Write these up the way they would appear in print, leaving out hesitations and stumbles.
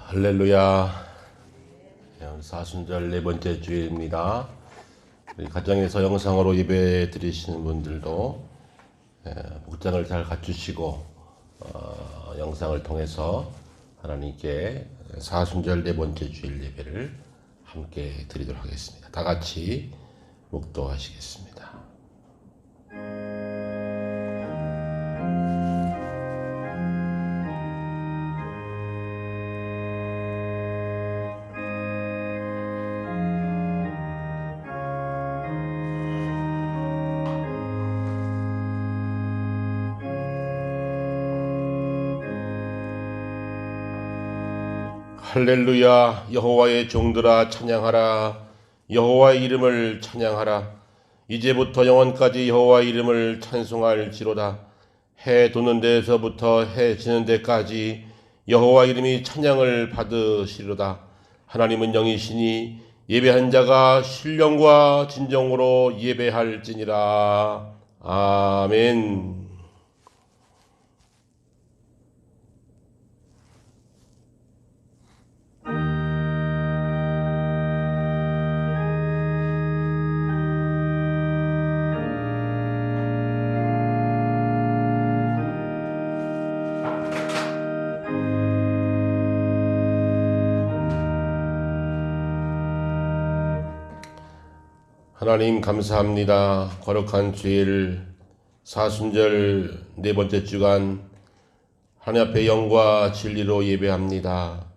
할렐루야. 사순절 네 번째 주일입니다. 우리 가정에서 영상으로 예배 드리시는 분들도 복장을 잘 갖추시고 영상을 통해서 하나님께 사순절 네 번째 주일 예배를 함께 드리도록 하겠습니다. 다 같이 묵도하시겠습니다. 할렐루야. 여호와의 종들아 찬양하라. 여호와의 이름을 찬양하라. 이제부터 영원까지 여호와의 이름을 찬송할지로다. 해 도는 데에서부터 해 지는 데까지 여호와 이름이 찬양을 받으시리로다. 하나님은 영이시니 예배한 자가 신령과 진정으로 예배할지니라. 아멘. 하나님 감사합니다. 거룩한 주일 사순절 네 번째 주간 하나님 앞에 영과 진리로 예배합니다.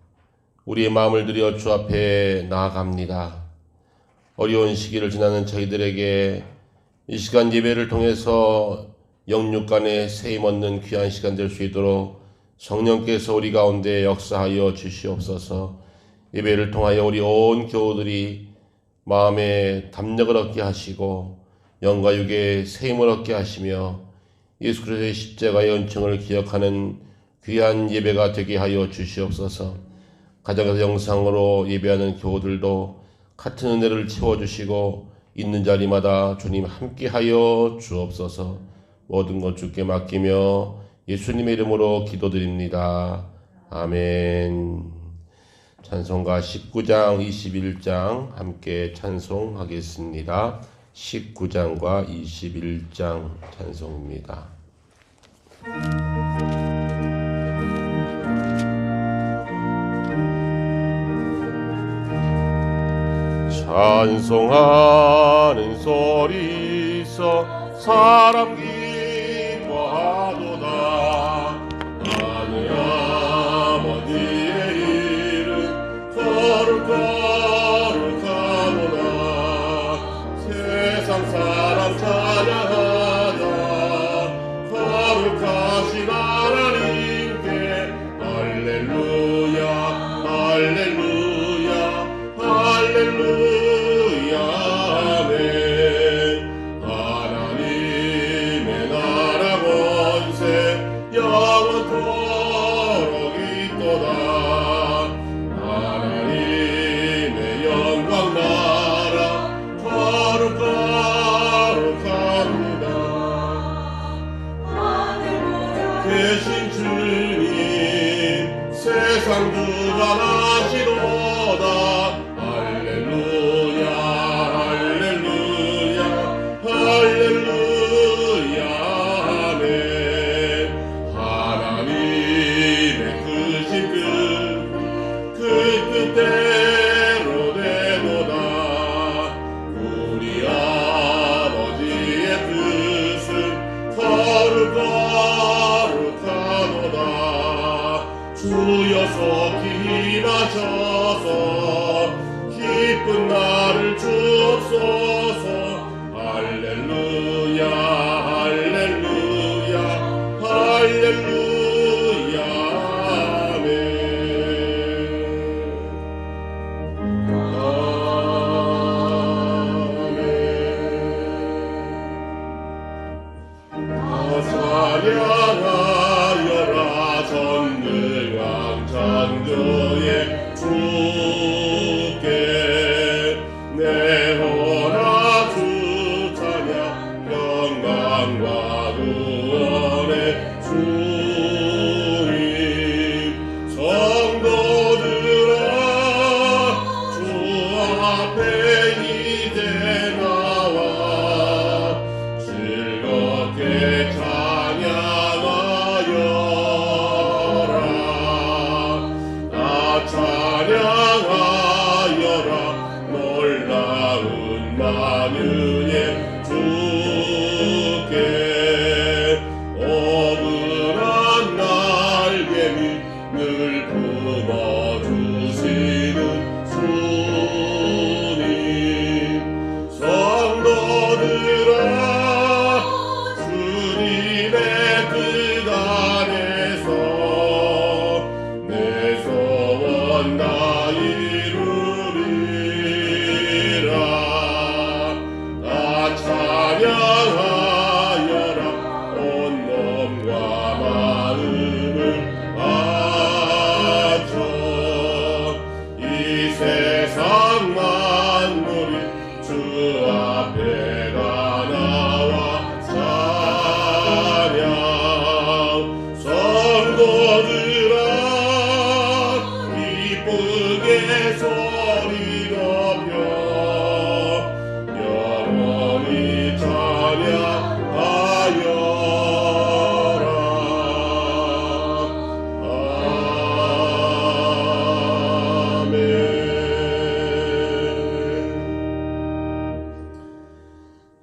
우리의 마음을 들여 주 앞에 나아갑니다. 어려운 시기를 지나는 저희들에게 이 시간 예배를 통해서 영육 간의 세임 얻는 귀한 시간 될 수 있도록 성령께서 우리 가운데 역사하여 주시옵소서. 예배를 통하여 우리 온 교우들이 마음에 담력을 얻게 하시고 영과 육의 세임을 얻게 하시며 예수 그리스도의 십자가의 은총을 기억하는 귀한 예배가 되게 하여 주시옵소서. 가정에서 영상으로 예배하는 교우들도 같은 은혜를 채워주시고 있는 자리마다 주님 함께하여 주옵소서. 모든 것 주께 맡기며 예수님의 이름으로 기도드립니다. 아멘. 찬송가 19장 21장 함께 찬송하겠습니다. 19장과 21장 찬송입니다. 찬송하는 소리서 사람 기뻐하도다. 하늘 아버지의 이름 거룩하도다. 세상 사람 찬양하자. 거룩하신 하나님께 할렐루야 할렐루야 할렐루야 아멘. 하나님의 나라 권세 영원토록 있도다. 하나님의 영광 나라 거룩합니다.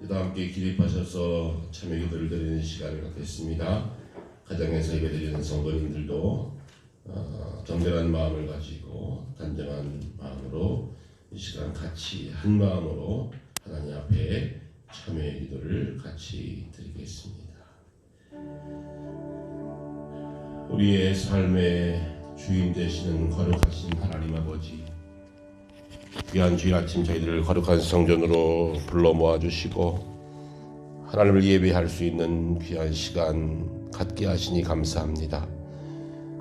이도 함께 기립하셔서 참여 기도를 드리는 시간을 갖겠습니다. 가정에서 예배드리는 성도님들도 정결한 마음을 가지고 단정한 마음으로 이 시간 같이 한 마음으로 하나님 앞에 참여의 기도를 같이 드리겠습니다. 우리의 삶의 주인 되시는 거룩하신 하나님 아버지, 귀한 주일 아침 저희들을 거룩한 성전으로 불러 모아주시고 하나님을 예배할 수 있는 귀한 시간 갖게 하시니 감사합니다.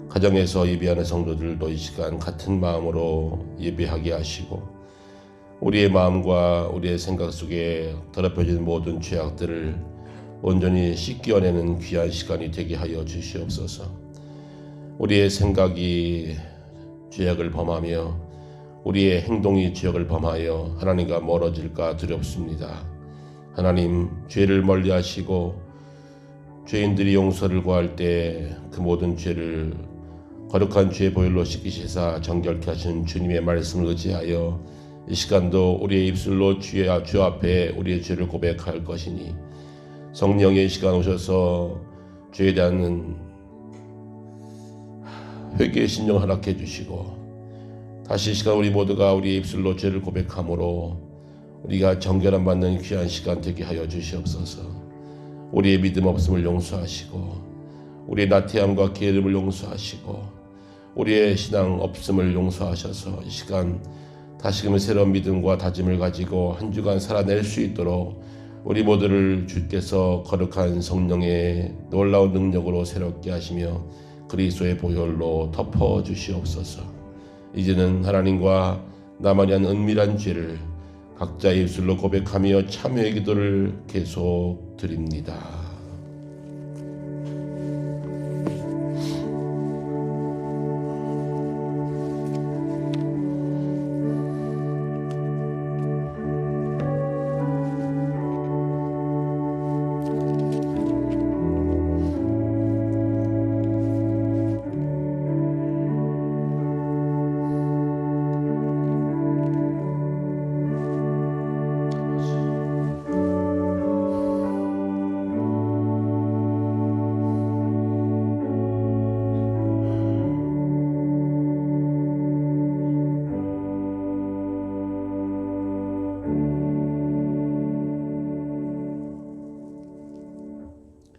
가정에서 예배하는 성도들도 이 시간 같은 마음으로 예배하게 하시고 우리의 마음과 우리의 생각 속에 더럽혀진 모든 죄악들을 온전히 씻겨내는 귀한 시간이 되게 하여 주시옵소서. 우리의 생각이 죄악을 범하며 우리의 행동이 죄악을 범하여 하나님과 멀어질까 두렵습니다. 하나님, 죄를 멀리하시고 죄인들이 용서를 구할 때 그 모든 죄를 거룩한 죄의 보혈로 씻기시사 정결케 하신 주님의 말씀을 의지하여 이 시간도 우리의 입술로 주 앞에 우리의 죄를 고백할 것이니 성령의 시간 오셔서 죄에 대한 회개의 심령 허락해 주시고 다시 이 시간 우리 모두가 우리의 입술로 죄를 고백함으로 우리가 정결함 받는 귀한 시간 되게 하여 주시옵소서. 우리의 믿음 없음을 용서하시고 우리의 나태함과 게으름을 용서하시고 우리의 신앙 없음을 용서하셔서 이 시간 다시금 새로운 믿음과 다짐을 가지고 한 주간 살아낼 수 있도록 우리 모두를 주께서 거룩한 성령의 놀라운 능력으로 새롭게 하시며 그리스도의 보혈로 덮어 주시옵소서. 이제는 하나님과 나만이 한 은밀한 죄를 각자의 입술로 고백하며 참여의 기도를 계속 드립니다.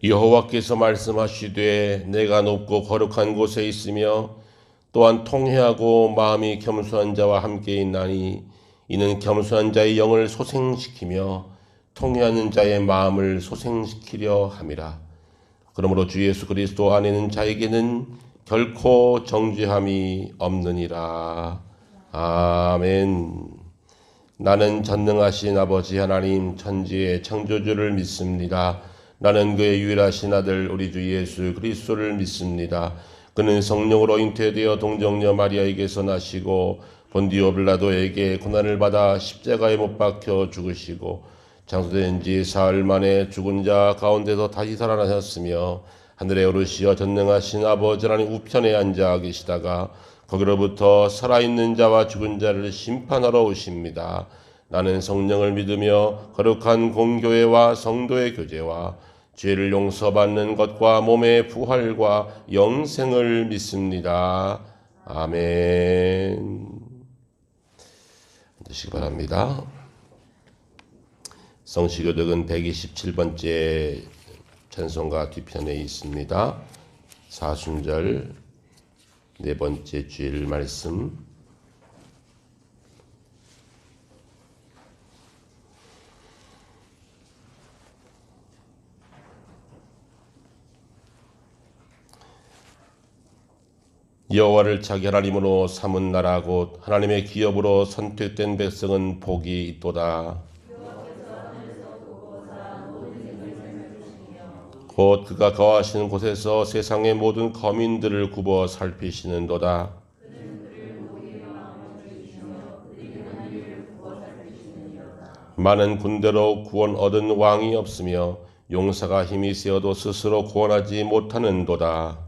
여호와께서 말씀하시되 내가 높고 거룩한 곳에 있으며 또한 통회하고 마음이 겸손한 자와 함께 있나니 이는 겸손한 자의 영을 소생시키며 통회하는 자의 마음을 소생시키려 함이라. 그러므로 주 예수 그리스도 안에 있는 자에게는 결코 정죄함이 없느니라. 아멘. 나는 전능하신 아버지 하나님 천지의 창조주를 믿습니다. 나는 그의 유일하신 아들 우리 주 예수 그리스도를 믿습니다. 그는 성령으로 잉태되어 동정녀 마리아에게서 나시고 본디오 빌라도에게 고난을 받아 십자가에 못 박혀 죽으시고 장수된 지 사흘 만에 죽은 자 가운데서 다시 살아나셨으며 하늘에 오르시어 전능하신 아버지 하나님 우편에 앉아 계시다가 거기로부터 살아있는 자와 죽은 자를 심판하러 오십니다. 나는 성령을 믿으며 거룩한 공교회와 성도의 교제와 죄를 용서받는 것과 몸의 부활과 영생을 믿습니다. 아멘. 드시기 바랍니다. 성시교독은 127번째 찬송가 뒤편에 있습니다. 사순절 네 번째 주일 말씀 여호와를 자기 하나님으로 삼은 나라 곧 하나님의 기업으로 선택된 백성은 복이 있도다. 곧 그가 거하시는 곳에서 세상의 모든 거민들을 굽어 살피시는도다. 많은 군대로 구원 얻은 왕이 없으며 용사가 힘이 세어도 스스로 구원하지 못하는도다.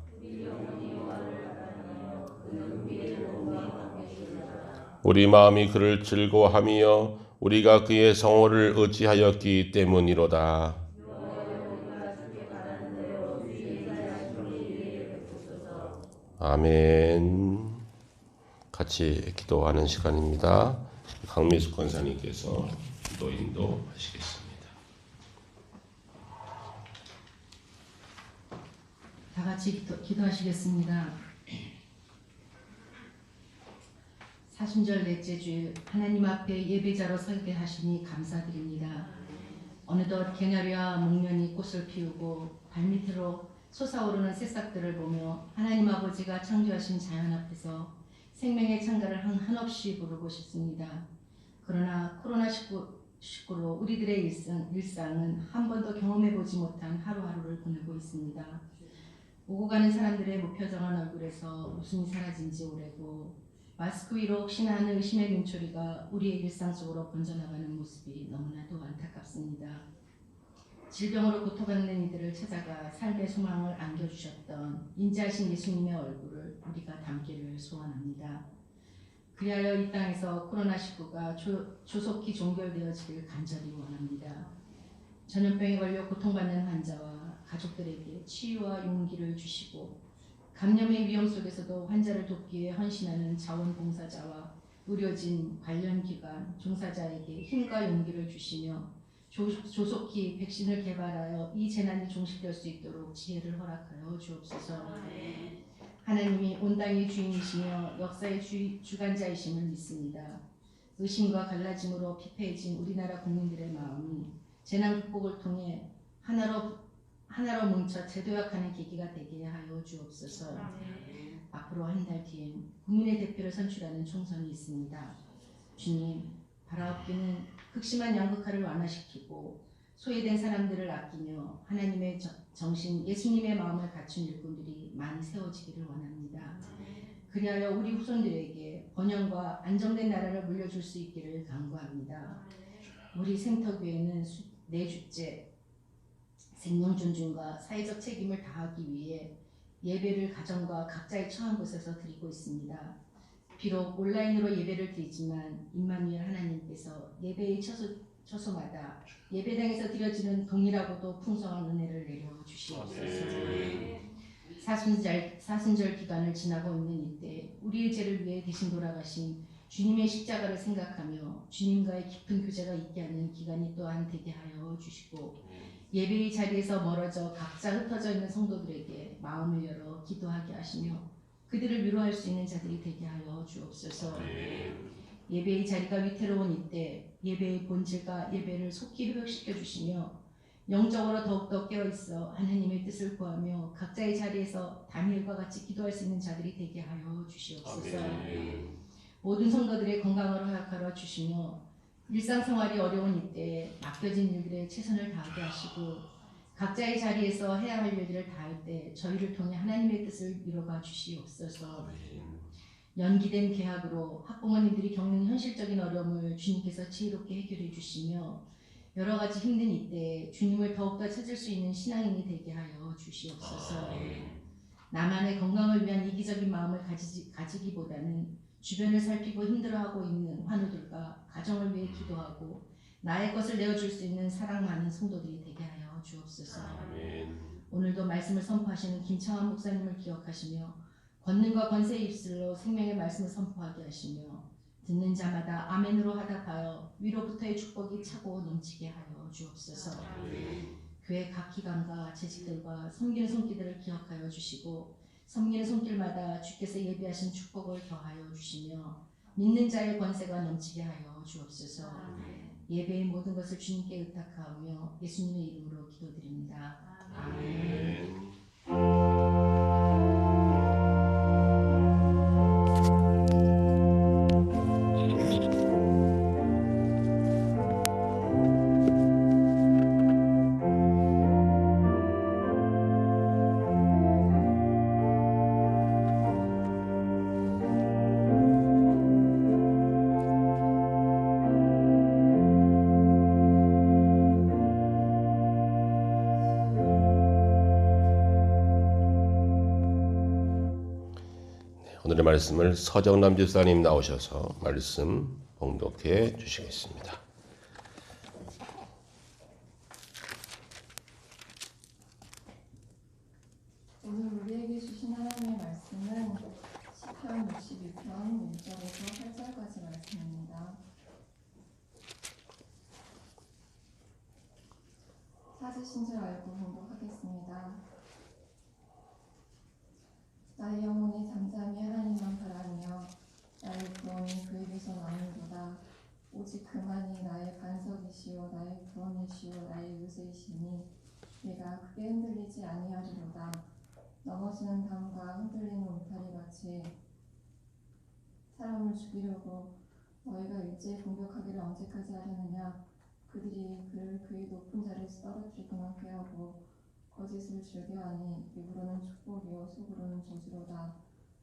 우리 마음이 그를 즐거워하며 우리가 그의 성호를 의지하였기 때문이로다. 아멘. 같이 기도하는 시간입니다. 강미숙 권사님께서 기도 인도하시겠습니다. 다 같이 기도하시겠습니다. 사순절 넷째 주 하나님 앞에 예배자로 서게 하시니 감사드립니다. 어느덧 개나리와 목련이 꽃을 피우고 발밑으로 솟아오르는 새싹들을 보며 하나님 아버지가 창조하신 자연 앞에서 생명의 찬가를 한없이 부르고 싶습니다. 그러나 코로나19로 우리들의 일상은 한 번도 경험해보지 못한 하루하루를 보내고 있습니다. 오고 가는 사람들의 무표정한 얼굴에서 웃음이 사라진 지 오래고 마스크 위로 혹시나 하는 의심의 눈초리가 우리의 일상 속으로 번져나가는 모습이 너무나도 안타깝습니다. 질병으로 고통받는 이들을 찾아가 삶의 소망을 안겨주셨던 인자하신 예수님의 얼굴을 우리가 담기를 소원합니다. 그리하여 이 땅에서 코로나19가 조속히 종결되어지길 간절히 원합니다. 전염병에 걸려 고통받는 환자와 가족들에게 치유와 용기를 주시고 감염의 위험 속에서도 환자를 돕기 위해 헌신하는 자원봉사자와 의료진, 관련 기관, 종사자에게 힘과 용기를 주시며 조속히 백신을 개발하여 이 재난이 종식될 수 있도록 지혜를 허락하여 주옵소서. 하나님이 온 땅의 주인이시며 역사의 주관자이심을 믿습니다. 의심과 갈라짐으로 피폐해진 우리나라 국민들의 마음이 재난 극복을 통해 하나로 뭉쳐 재도약하는 계기가 되게 하여 주옵소서. 앞으로 한 달 뒤엔 국민의 대표를 선출하는 총선이 있습니다. 주님, 바라옵기는 극심한 양극화를 완화시키고 소외된 사람들을 아끼며 하나님의 정신, 예수님의 마음을 갖춘 일꾼들이 많이 세워지기를 원합니다. 그리하여 우리 후손들에게 번영과 안정된 나라를 물려줄 수 있기를 간구합니다. 우리 생터교회는 네 주째 생명 존중과 사회적 책임을 다하기 위해 예배를 가정과 각자의 처한 곳에서 드리고 있습니다. 비록 온라인으로 예배를 드리지만 임마누엘 하나님께서 예배의 처소마다 예배당에서 드려지는 동일하고도 풍성한 은혜를 내려 주시옵소서. 사순절 기간을 지나고 있는 이때 우리의 죄를 위해 대신 돌아가신 주님의 십자가를 생각하며 주님과의 깊은 교제가 있게 하는 기간이 또한 되게 하여 주시고 예배의 자리에서 멀어져 각자 흩어져 있는 성도들에게 마음을 열어 기도하게 하시며 그들을 위로할 수 있는 자들이 되게 하여 주옵소서. 예배의 자리가 위태로운 이때 예배의 본질과 예배를 속히 회복시켜 주시며 영적으로 더욱더 깨어있어 하나님의 뜻을 구하며 각자의 자리에서 다니엘과 같이 기도할 수 있는 자들이 되게 하여 주시옵소서. 모든 성도들의 건강을 허락하여 주시며 일상생활이 어려운 이때 맡겨진 일들에 최선을 다하게 하시고 각자의 자리에서 해야 할 일들을 다할 때 저희를 통해 하나님의 뜻을 이뤄가 주시옵소서. 연기된 개학으로 학부모님들이 겪는 현실적인 어려움을 주님께서 지혜롭게 해결해 주시며 여러 가지 힘든 이때 주님을 더욱더 찾을 수 있는 신앙인이 되게 하여 주시옵소서. 나만의 건강을 위한 이기적인 마음을 가지기보다는 주변을 살피고 힘들어하고 있는 환우들과 가정을 위해 기도하고 나의 것을 내어줄 수 있는 사랑 많은 성도들이 되게 하여 주옵소서. 오늘도 말씀을 선포하시는 김창환 목사님을 기억하시며 권능과 권세의 입술로 생명의 말씀을 선포하게 하시며 듣는 자마다 아멘으로 하답하여 위로부터의 축복이 차고 넘치게 하여 주옵소서. 교회 각 기관과 재직들과 섬기는 손길들을 기억하여 주시고 섬기는 손길마다 주께서 예비하신 축복을 더하여 주시며 믿는 자의 권세가 넘치게 하여 주옵소서. 예배의 모든 것을 주님께 의탁하오며 예수님의 이름으로 기도드립니다. 아멘. 오늘의 말씀을 서정남 집사님 나오셔서 말씀 봉독해 주시겠습니다. 찾으신 줄 알고 공독하겠습니다. 나의 영혼이 잠잠히 하나님만 바라며 나의 구원이 그에게서 나오는도다. 오직 그만이 나의 반석이시요 나의 구원이시요 나의 요새이시니 내가 크게 흔들리지 아니하리로다. 넘어지는 담과 흔들리는 울타리같이 사람을 죽이려고 너희가 일제히 공격하기를 언제까지 하려느냐. 그들이 그를 그의 높은 자리에서 떨어뜨리기만 꾀하고 거짓을 즐겨하니 입으로는 축복이요 속으로는 저주로다.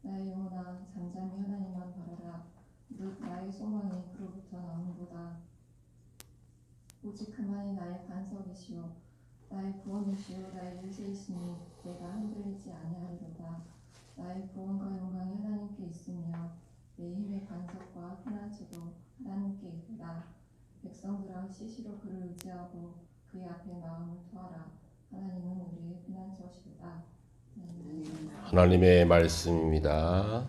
나의 영혼아 잠잠히 하나님만 바라라. 곧 나의 소망이 그로부터 나오는도다. 오직 그만이 나의 반석이시요 나의 구원이시요 나의 요새이시니 내가 흔들리지 아니하리로다. 나의 구원과 영광이 하나님께 있으며 내 힘의 반석과 피난처도 하나님께 있도다. 백성들아 시시로 그를 의지하고 그의 앞에 마음을 토하라. 하나님은 우리의 피난처시로다. 하나님의 말씀입니다.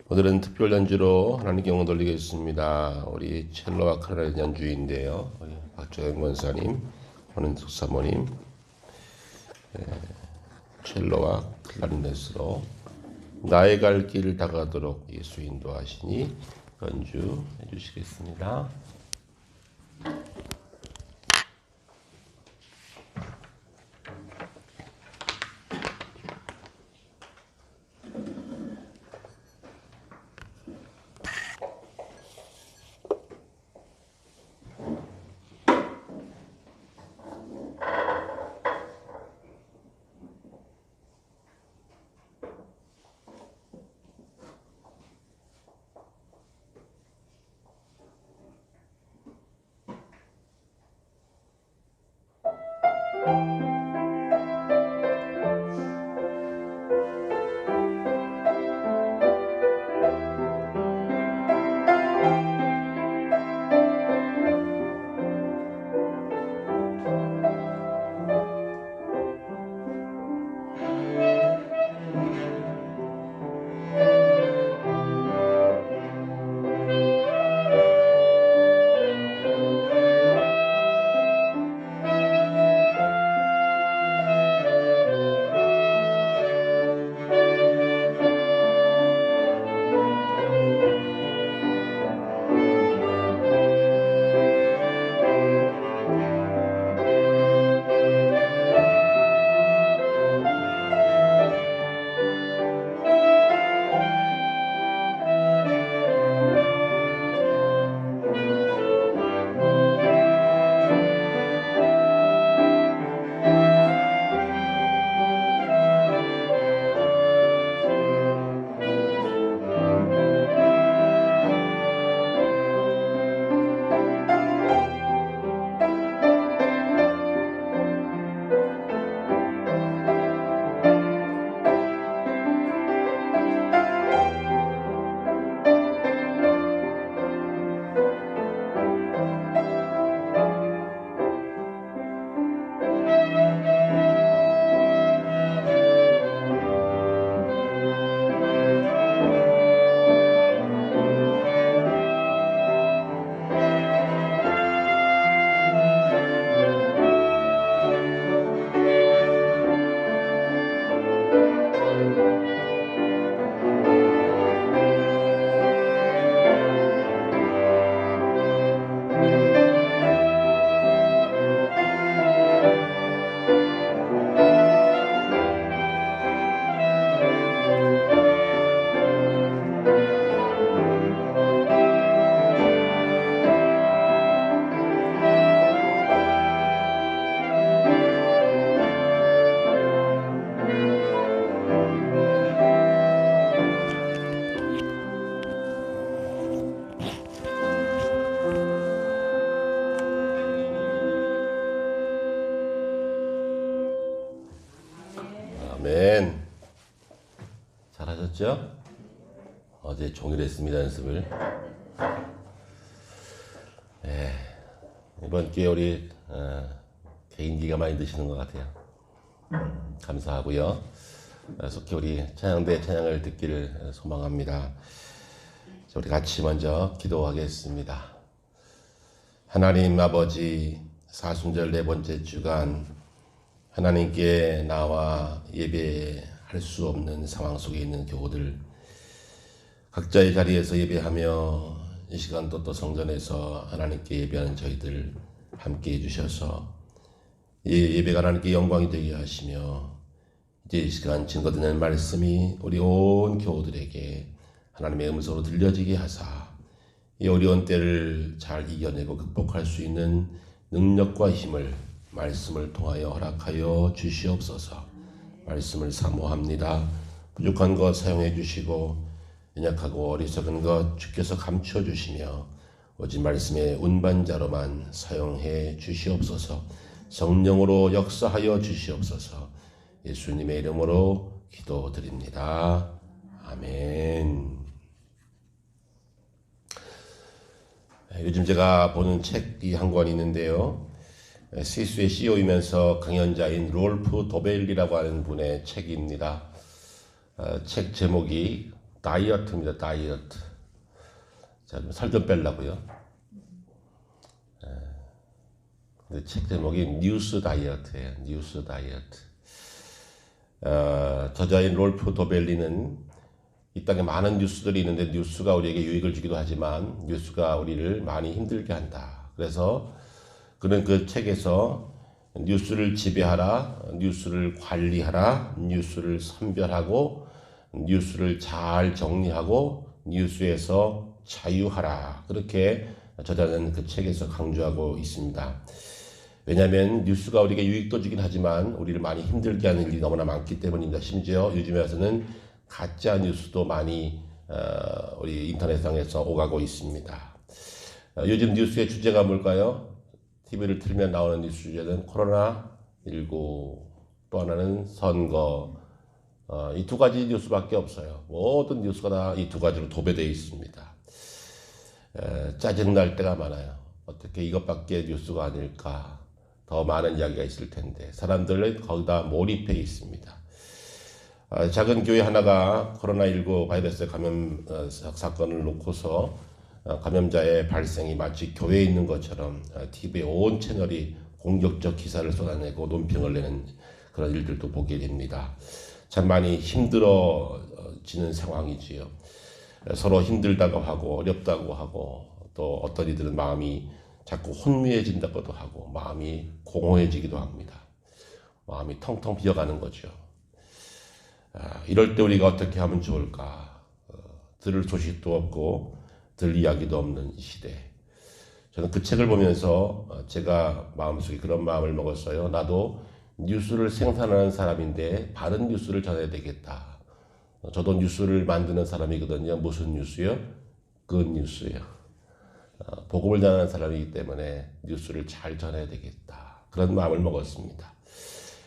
오늘은 특별 연주로 하나님께 영광 돌리겠습니다. 우리 첼로와 클라리넷 연주인데요. 우리 박정현 권사님, 권은숙 사모님, 첼로와 클라리넷으로 나의 갈 길을 다가도록 예수 인도하시니 연주해 주시겠습니다. 아멘. 잘하셨죠? 어제 종일 했습니다, 연습을. 이번 기회에 우리 개인기가 많이 드시는 것 같아요. 감사하고요. 속히 우리 찬양대 찬양을 듣기를 소망합니다. 우리 같이 먼저 기도하겠습니다. 하나님 아버지, 사순절 네 번째 주간 하나님께 나와 예배할 수 없는 상황 속에 있는 교우들 각자의 자리에서 예배하며 이 시간도 또 성전에서 하나님께 예배하는 저희들 함께 해주셔서 예배가 하나님께 영광이 되게 하시며 이제 이 시간 증거 듣는 말씀이 우리 온 교우들에게 하나님의 음성으로 들려지게 하사 이 어려운 때를 잘 이겨내고 극복할 수 있는 능력과 힘을 말씀을 통하여 허락하여 주시옵소서. 말씀을 사모합니다. 부족한 것 사용해 주시고 연약하고 어리석은 것 주께서 감추어 주시며 오직 말씀의 운반자로만 사용해 주시옵소서. 성령으로 역사하여 주시옵소서. 예수님의 이름으로 기도드립니다. 아멘. 요즘 제가 보는 책이 한 권 있는데요. 스위스의 CEO이면서 강연자인 롤프 도벨리라고 하는 분의 책입니다. 책 제목이 다이어트입니다. 다이어트. 자, 살 좀 빼려고요. 근데 책 제목이 뉴스 다이어트예요. 뉴스 다이어트. 저자인 롤프 도벨리는 이 땅에 많은 뉴스들이 있는데 뉴스가 우리에게 유익을 주기도 하지만 뉴스가 우리를 많이 힘들게 한다. 그래서 그는 그 책에서 뉴스를 지배하라, 뉴스를 관리하라, 뉴스를 선별하고 뉴스를 잘 정리하고 뉴스에서 자유하라. 그렇게 저자는 그 책에서 강조하고 있습니다. 왜냐하면 뉴스가 우리에게 유익도 주긴 하지만 우리를 많이 힘들게 하는 일이 너무나 많기 때문입니다. 심지어 요즘에 와서는 가짜 뉴스도 많이 우리 인터넷상에서 오가고 있습니다. 요즘 뉴스의 주제가 뭘까요? TV를 틀면 나오는 뉴스 주제는 코로나19, 또 하나는 선거. 이 두 가지 뉴스밖에 없어요. 모든 뉴스가 다 이 두 가지로 도배되어 있습니다. 짜증날 때가 많아요. 어떻게 이것밖에 뉴스가 아닐까? 더 많은 이야기가 있을 텐데 사람들은 거기다 몰입해 있습니다. 작은 교회 하나가 코로나19 바이러스 감염 사건을 놓고서 감염자의 발생이 마치 교회에 있는 것처럼 TV의 온 채널이 공격적 기사를 쏟아내고 논평을 내는 그런 일들도 보게 됩니다. 참 많이 힘들어지는 상황이지요. 서로 힘들다고 하고 어렵다고 하고 또 어떤 이들은 마음이 자꾸 혼미해진다고도 하고 마음이 공허해지기도 합니다. 마음이 텅텅 비어가는 거죠. 이럴 때 우리가 어떻게 하면 좋을까? 들을 소식도 없고 들 이야기도 없는 이 시대. 저는 그 책을 보면서 제가 마음속에 그런 마음을 먹었어요. 나도 뉴스를 생산하는 사람인데 바른 뉴스를 전해야 되겠다. 저도 뉴스를 만드는 사람이거든요. 무슨 뉴스요? 굿 뉴스요. 복음을 전하는 사람이기 때문에 뉴스를 잘 전해야 되겠다. 그런 마음을 먹었습니다.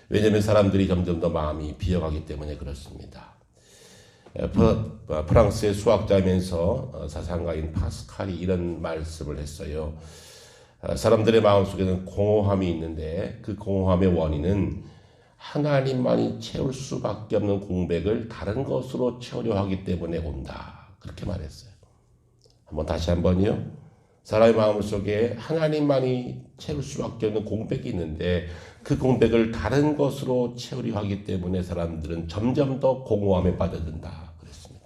왜냐하면 사람들이 점점 더 마음이 비어가기 때문에 그렇습니다. 프랑스의 수학자이면서 사상가인 파스칼이 이런 말씀을 했어요. 사람들의 마음속에는 공허함이 있는데 그 공허함의 원인은 하나님만이 채울 수밖에 없는 공백을 다른 것으로 채우려 하기 때문에 온다. 그렇게 말했어요. 다시 한번요. 사람의 마음속에 하나님만이 채울 수밖에 없는 공백이 있는데 그 공백을 다른 것으로 채우려 하기 때문에 사람들은 점점 더 공허함에 빠져든다. 그랬습니다.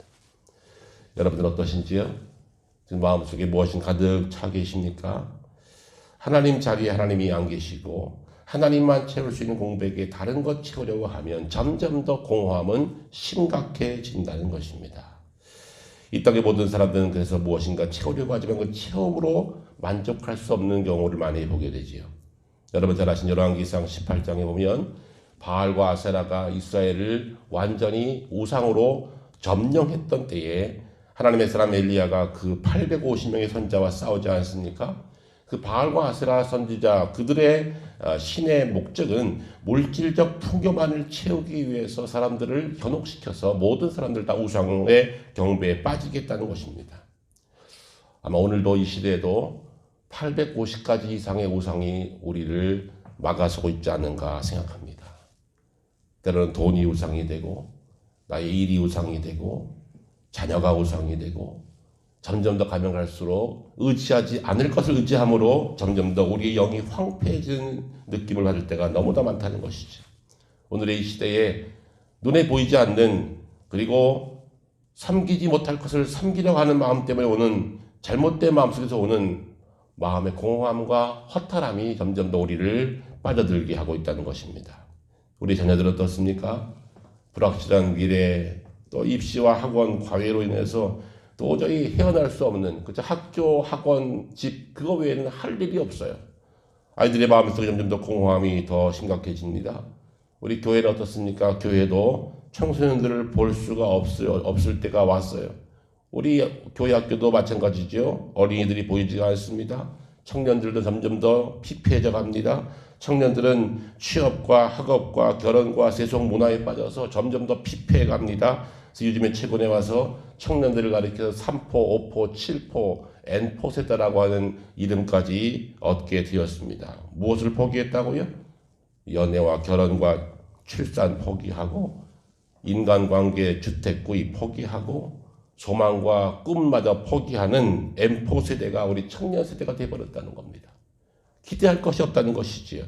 여러분들 어떠신지요? 지금 마음속에 무엇이 가득 차 계십니까? 하나님 자리에 하나님이 안 계시고 하나님만 채울 수 있는 공백에 다른 것 채우려고 하면 점점 더 공허함은 심각해진다는 것입니다. 이 땅의 모든 사람들은 그래서 무엇인가 채우려고 하지만 그 체험으로 만족할 수 없는 경우를 많이 보게 되지요. 여러분 잘 아신 열왕기상 18장에 보면 바알과 아세라가 이스라엘을 완전히 우상으로 점령했던 때에 하나님의 사람 엘리야가 그 850명의 선자와 싸우지 않습니까? 그 바알과 아세라 선지자 그들의 신의 목적은 물질적 풍요만을 채우기 위해서 사람들을 현혹시켜서 모든 사람들 다 우상의 경배에 빠지겠다는 것입니다. 아마 오늘도 이 시대에도 850가지 이상의 우상이 우리를 막아서고 있지 않은가 생각합니다. 때로는 돈이 우상이 되고 나의 일이 우상이 되고 자녀가 우상이 되고 점점 더 가면 갈수록 의지하지 않을 것을 의지함으로 점점 더 우리의 영이 황폐해지는 느낌을 받을 때가 너무나 많다는 것이죠. 오늘의 이 시대에 눈에 보이지 않는, 그리고 섬기지 못할 것을 섬기려고 하는 마음 때문에 오는, 잘못된 마음속에서 오는 마음의 공허함과 허탈함이 점점 더 우리를 빠져들게 하고 있다는 것입니다. 우리 자녀들은 어떻습니까? 불확실한 미래, 또 입시와 학원 과외로 인해서 도저히 헤어날 수 없는, 그저 학교, 학원, 집, 그거 외에는 할 일이 없어요. 아이들의 마음속에 점점 더 공허함이 더 심각해집니다. 우리 교회는 어떻습니까? 교회도 청소년들을 볼 수가 없을 때가 왔어요. 우리 교회 학교도 마찬가지죠. 어린이들이 보이지가 않습니다. 청년들도 점점 더 피폐해져 갑니다. 청년들은 취업과 학업과 결혼과 세속 문화에 빠져서 점점 더 피폐해 갑니다. 그래서 요즘에 최근에 와서 청년들을 가리켜서 3포, 5포, 7포, N포세다라고 하는 이름까지 얻게 되었습니다. 무엇을 포기했다고요? 연애와 결혼과 출산 포기하고, 인간관계, 주택구입 포기하고, 소망과 꿈마저 포기하는 M포세대가 우리 청년세대가 되어버렸다는 겁니다. 기대할 것이 없다는 것이지요.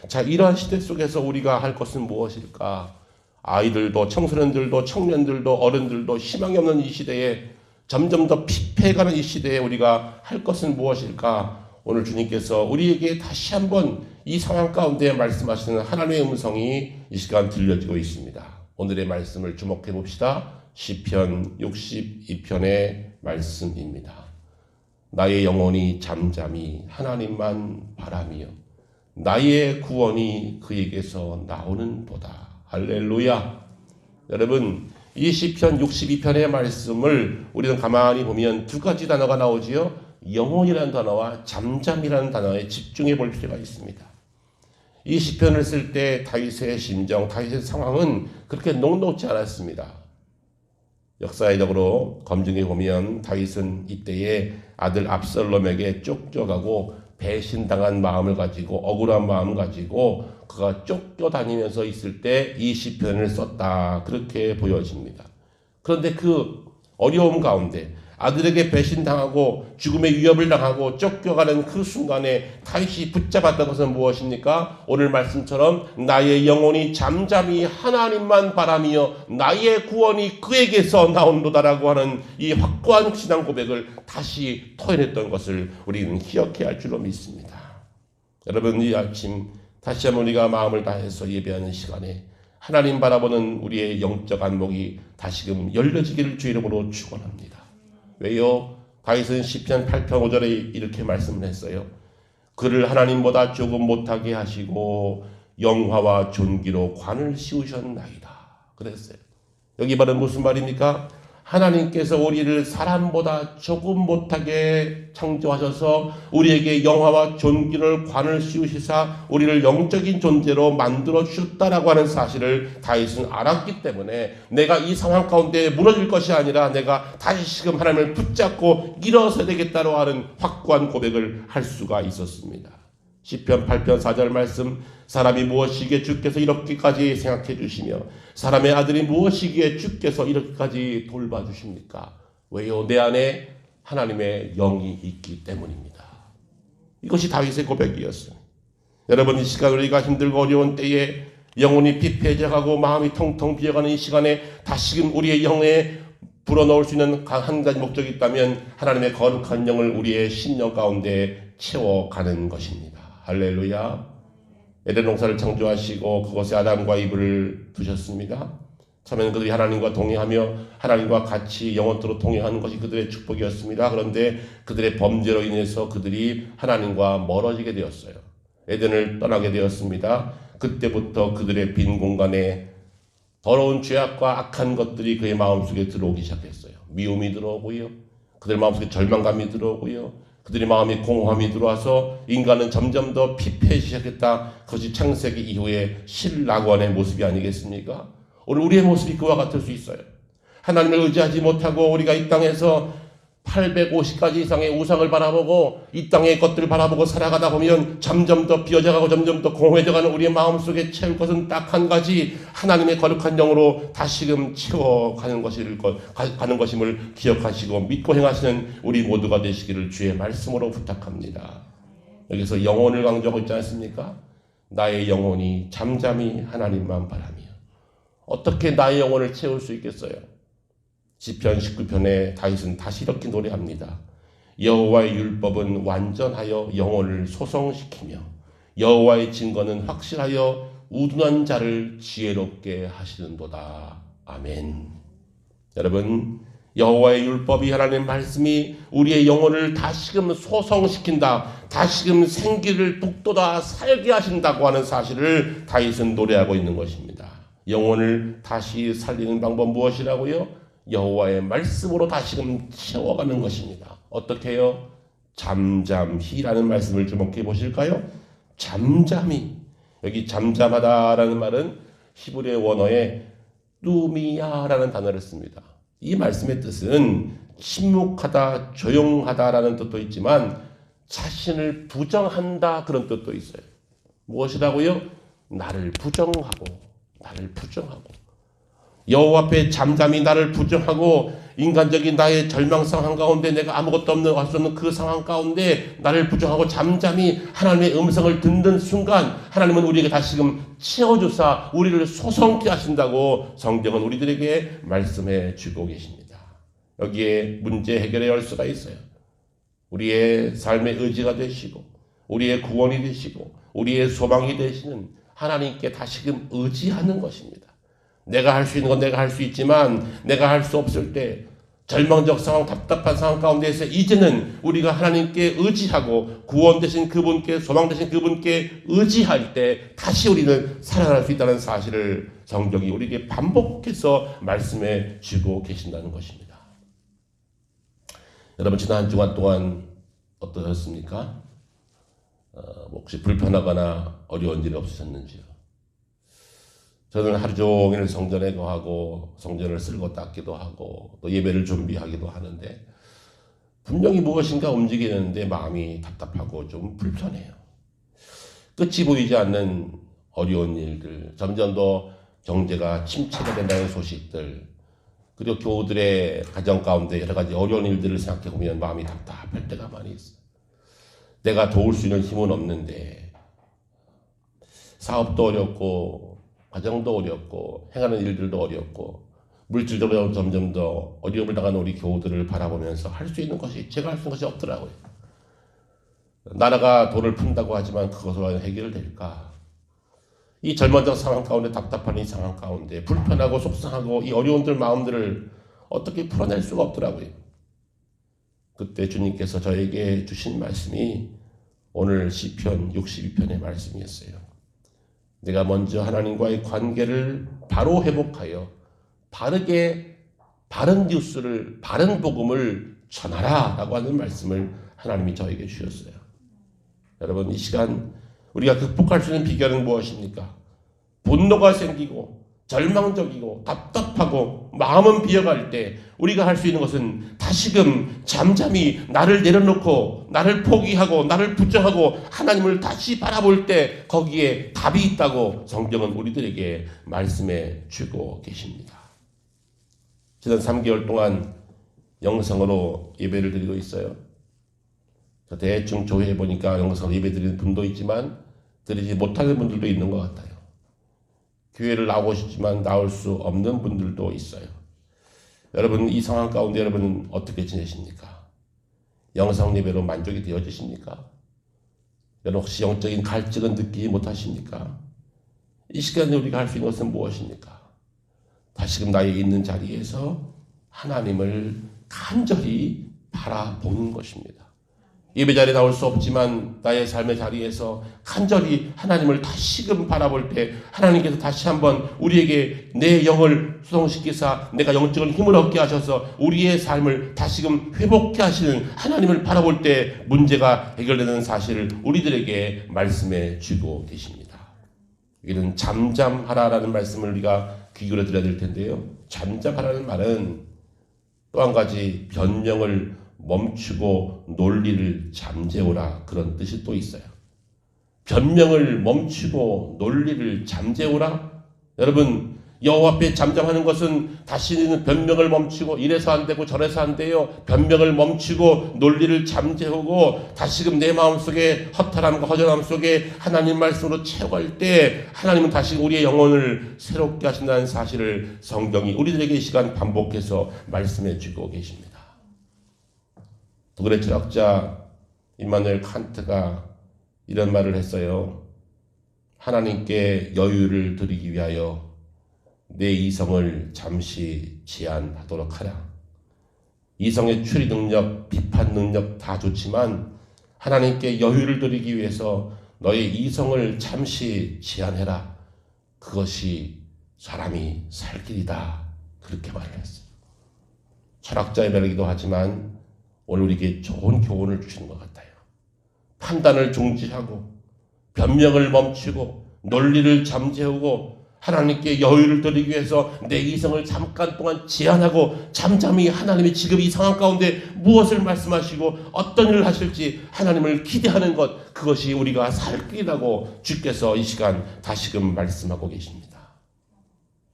자, 이러한 시대 속에서 우리가 할 것은 무엇일까? 아이들도 청소년들도 청년들도 어른들도 희망이 없는 이 시대에, 점점 더 피폐해가는 이 시대에 우리가 할 것은 무엇일까? 오늘 주님께서 우리에게 다시 한번 이 상황 가운데 말씀하시는 하나님의 음성이 이 시간 들려지고 있습니다. 오늘의 말씀을 주목해 봅시다. 시편 62편의 말씀입니다. 나의 영혼이 잠잠히 하나님만 바라며 나의 구원이 그에게서 나오는도다. 할렐루야. 여러분, 이 시편 62편의 말씀을 우리는 가만히 보면 두 가지 단어가 나오지요. 영혼이라는 단어와 잠잠이라는 단어에 집중해 볼 필요가 있습니다. 이 시편을 쓸 때 다윗의 심정, 다윗의 상황은 그렇게 녹록지 않았습니다. 역사적으로 검증해 보면 다윗은 이때에 아들 압살롬에게 쫓겨가고 배신당한 마음을 가지고, 억울한 마음을 가지고 그가 쫓겨다니면서 있을 때 이 시편을 썼다, 그렇게 보여집니다. 그런데 그 어려움 가운데 아들에게 배신당하고 죽음의 위협을 당하고 쫓겨가는 그 순간에 다윗이 붙잡았던 것은 무엇입니까? 오늘 말씀처럼 나의 영혼이 잠잠히 하나님만 바라며 나의 구원이 그에게서 나온도다라고 하는 이 확고한 신앙 고백을 다시 토해냈던 것을 우리는 기억해야 할 줄로 믿습니다. 여러분, 이 아침 다시 한번 우리가 마음을 다해서 예배하는 시간에 하나님 바라보는 우리의 영적 안목이 다시금 열려지기를 주 이름으로 축원합니다. 왜요? 다윗은 시편 8편 5절에 이렇게 말씀을 했어요. 그를 하나님보다 조금 못하게 하시고 영화와 존귀로 관을 씌우셨나이다, 그랬어요. 여기 말은 무슨 말입니까? 하나님께서 우리를 사람보다 조금 못하게 창조하셔서 우리에게 영화와 존귀를 관을 씌우시사 우리를 영적인 존재로 만들어 주셨다라고 하는 사실을 다윗은 알았기 때문에 내가 이 상황 가운데 무너질 것이 아니라 내가 다시금 하나님을 붙잡고 일어서야 되겠다고 하는 확고한 고백을 할 수가 있었습니다. 시편 8편 4절 말씀, 사람이 무엇이기에 주께서 이렇게까지 생각해 주시며 사람의 아들이 무엇이기에 주께서 이렇게까지 돌봐주십니까? 왜요? 내 안에 하나님의 영이 있기 때문입니다. 이것이 다윗의 고백이었어요. 여러분, 이 시간 우리가 힘들고 어려운 때에 영혼이 피폐해져가고 마음이 텅텅 비어가는 이 시간에 다시금 우리의 영에 불어넣을 수 있는 한 가지 목적이 있다면 하나님의 거룩한 영을 우리의 심령 가운데 채워가는 것입니다. 할렐루야. 에덴 동산을 창조하시고 그곳에 아담과 이브를 두셨습니다. 처음에는 그들이 하나님과 동행하며 하나님과 같이 영원토록 동행하는 것이 그들의 축복이었습니다. 그런데 그들의 범죄로 인해서 그들이 하나님과 멀어지게 되었어요. 에덴을 떠나게 되었습니다. 그때부터 그들의 빈 공간에 더러운 죄악과 악한 것들이 그의 마음속에 들어오기 시작했어요. 미움이 들어오고요. 그들 마음속에 절망감이 들어오고요. 그들의 마음에 공허함이 들어와서 인간은 점점 더 피폐해지기 시작했다. 그것이 창세기 이후의 신라관의 모습이 아니겠습니까? 오늘 우리의 모습이 그와 같을 수 있어요. 하나님을 의지하지 못하고 우리가 이 땅에서 850가지 이상의 우상을 바라보고 이 땅의 것들을 바라보고 살아가다 보면 점점 더 비어져가고 점점 더 공허해져가는 우리의 마음속에 채울 것은 딱 한 가지, 하나님의 거룩한 영으로 다시금 채워가는 가는 것임을 기억하시고 믿고 행하시는 우리 모두가 되시기를 주의 말씀으로 부탁합니다. 여기서 영혼을 강조하고 있지 않습니까? 나의 영혼이 잠잠히 하나님만 바라며. 어떻게 나의 영혼을 채울 수 있겠어요? 시편 19편에 다윗은 다시 이렇게 노래합니다. 여호와의 율법은 완전하여 영혼을 소성시키며 여호와의 증거는 확실하여 우둔한 자를 지혜롭게 하시는도다. 아멘. 여러분, 여호와의 율법이, 하나님의 말씀이 우리의 영혼을 다시금 소성시킨다, 다시금 생기를 북돋아 살게 하신다고 하는 사실을 다윗은 노래하고 있는 것입니다. 영혼을 다시 살리는 방법 무엇이라고요? 여호와의 말씀으로 다시금 채워가는 것입니다. 어떻게 해요? 잠잠히라는 말씀을 주목해 보실까요? 잠잠히. 여기 잠잠하다라는 말은 히브리어 원어에 뚜미야라는 단어를 씁니다. 이 말씀의 뜻은 침묵하다, 조용하다라는 뜻도 있지만 자신을 부정한다, 그런 뜻도 있어요. 무엇이라고요? 나를 부정하고. 여호와 앞에 잠잠히 나를 부정하고 인간적인 나의 절망 상황 가운데, 내가 아무것도 없는, 할 수 없는 그 상황 가운데 나를 부정하고 잠잠히 하나님의 음성을 듣는 순간 하나님은 우리에게 다시금 채워주사 우리를 소성케 하신다고 성경은 우리들에게 말씀해 주고 계십니다. 여기에 문제 해결의 열쇠가 있어요. 우리의 삶의 의지가 되시고 우리의 구원이 되시고 우리의 소망이 되시는 하나님께 다시금 의지하는 것입니다. 내가 할 수 있는 건 내가 할 수 있지만 내가 할 수 없을 때, 절망적 상황, 답답한 상황 가운데서 이제는 우리가 하나님께 의지하고 구원 되신 그분께, 소망 되신 그분께 의지할 때 다시 우리는 살아날 수 있다는 사실을 성경이 우리에게 반복해서 말씀해 주고 계신다는 것입니다. 여러분, 지난 한 주간 동안 어떠셨습니까? 혹시 불편하거나 어려운 일이 없으셨는지요? 저는 하루 종일 성전에 거하고 성전을 쓸고 닦기도 하고 또 예배를 준비하기도 하는데 분명히 무엇인가 움직이는데 마음이 답답하고 좀 불편해요. 끝이 보이지 않는 어려운 일들, 점점 더 경제가 침체가 된다는 소식들, 그리고 교우들의 가정 가운데 여러 가지 어려운 일들을 생각해 보면 마음이 답답할 때가 많이 있어요. 내가 도울 수 있는 힘은 없는데 사업도 어렵고 가정도 어렵고 행하는 일들도 어렵고 물질적으로 점점 더 어려움을 당하는 우리 교우들을 바라보면서 할 수 있는 것이, 제가 할 수 있는 것이 없더라고요. 나라가 돈을 푼다고 하지만 그것으로 해결될까? 이 절망적 상황 가운데, 답답한 이 상황 가운데 불편하고 속상하고 이 어려운들 마음들을 어떻게 풀어낼 수가 없더라고요. 그때 주님께서 저에게 주신 말씀이 오늘 시편 62편의 말씀이었어요. 내가 먼저 하나님과의 관계를 바로 회복하여 바르게 바른 뉴스를, 바른 복음을 전하라 라고 하는 말씀을 하나님이 저에게 주셨어요. 여러분, 이 시간 우리가 극복할 수 있는 비결은 무엇입니까? 분노가 생기고 절망적이고 답답하고 마음은 비어갈 때 우리가 할 수 있는 것은 다시금 잠잠히 나를 내려놓고 나를 포기하고 나를 부정하고 하나님을 다시 바라볼 때 거기에 답이 있다고 성경은 우리들에게 말씀해 주고 계십니다. 지난 3개월 동안 영상으로 예배를 드리고 있어요. 대충 조회해 보니까 영상으로 예배 드리는 분도 있지만 드리지 못하는 분들도 있는 것 같아요. 교회를 나오고 싶지만 나올 수 없는 분들도 있어요. 여러분, 이 상황 가운데 여러분은 어떻게 지내십니까? 영상 예배로 만족이 되어지십니까? 여러분, 혹시 영적인 갈증은 느끼지 못하십니까? 이 시간에 우리가 할 수 있는 것은 무엇입니까? 다시금 나의 있는 자리에서 하나님을 간절히 바라보는 것입니다. 예배 자리에 나올 수 없지만 나의 삶의 자리에서 간절히 하나님을 다시금 바라볼 때 하나님께서 다시 한번 우리에게 내 영을 수성시키사 내가 영적인 힘을 얻게 하셔서 우리의 삶을 다시금 회복케 하시는 하나님을 바라볼 때 문제가 해결되는 사실을 우리들에게 말씀해 주고 계십니다. 여기는 잠잠하라라는 말씀을 우리가 귀 기울여 드려야 될 텐데요. 잠잠하라는 말은 또 한 가지 변명을 멈추고 논리를 잠재우라, 그런 뜻이 또 있어요. 변명을 멈추고 논리를 잠재우라. 여러분, 여호와 앞에 잠잠하는 것은 다시는 변명을 멈추고 이래서 안 되고 저래서 안 돼요. 변명을 멈추고 논리를 잠재우고 다시금 내 마음속에 허탈함과 허전함 속에 하나님 말씀으로 채워갈 때 하나님은 다시 우리의 영혼을 새롭게 하신다는 사실을 성경이 우리들에게 이 시간 반복해서 말씀해 주고 계십니다. 독일의 철학자 임마누엘 칸트가 이런 말을 했어요. 하나님께 여유를 드리기 위하여 내 이성을 잠시 제한하도록 하라. 이성의 추리 능력, 비판 능력 다 좋지만 하나님께 여유를 드리기 위해서 너의 이성을 잠시 제한해라. 그것이 사람이 살 길이다. 그렇게 말을 했어요. 철학자의 말이기도 하지만 오늘 우리에게 좋은 교훈을 주시는 것 같아요. 판단을 중지하고 변명을 멈추고 논리를 잠재우고 하나님께 여유를 드리기 위해서 내 이성을 잠깐 동안 제한하고 잠잠히 하나님이 지금 이 상황 가운데 무엇을 말씀하시고 어떤 일을 하실지 하나님을 기대하는 것, 그것이 우리가 살 길이라고 주께서 이 시간 다시금 말씀하고 계십니다.